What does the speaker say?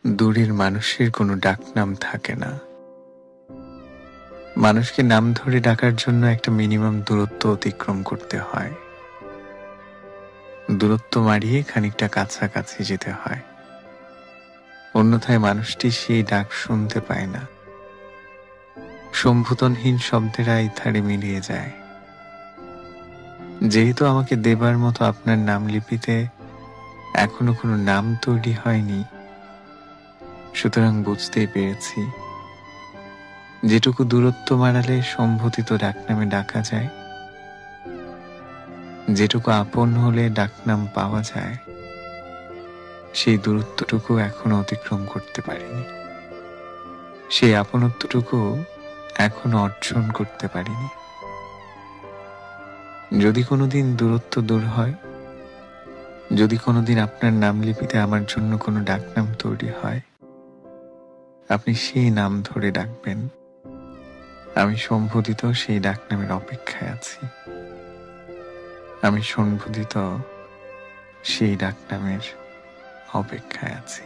দূরের মানুষের কোনো ডাকনাম থাকে না। মানুষকে নাম ধরে ডাকার জন্য একটা মিনিমাম দূরত্ব অতিক্রম করতে হয়। দূরত্ব মাড়িয়ে খানিকটা কাছাকাছি যেতে হয়। অন্যথায় মানুষটি সেই ডাক শুনতে পায় না। সম্বোধনহীন শব্দেরা ইথারে মিলিয়ে যায়। যেহেতু আমাকে দেবার মতো আপনার নামলিপিতে এখনো কোনো নাম তৈরি হয়নি, সুতরাং বুঝতেই পেরেছি যেটুকু দূরত্ব মাড়ালে সম্বোধিত ডাকনামে ডাকা যায়, যেটুকু আপন হলে ডাকনাম পাওয়া যায়, সেই দূরত্বটুকু এখনো অতিক্রম করতে পারিনি। সেই আপনত্বটুকু এখনো অর্জন করতে পারিনি। যদি কোনোদিন দূরত্ব দূর হয়, যদি কোনোদিন আপনার নামলিপিতে আমার জন্য কোনো ডাকনাম তৈরি হয়, আপনি সেই নাম ধরে ডাকবেন। আমি সম্বোধিত সেই ডাকনামের অপেক্ষায় আছি। আমি সম্বোধিত সেই ডাকনামের অপেক্ষায় আছি।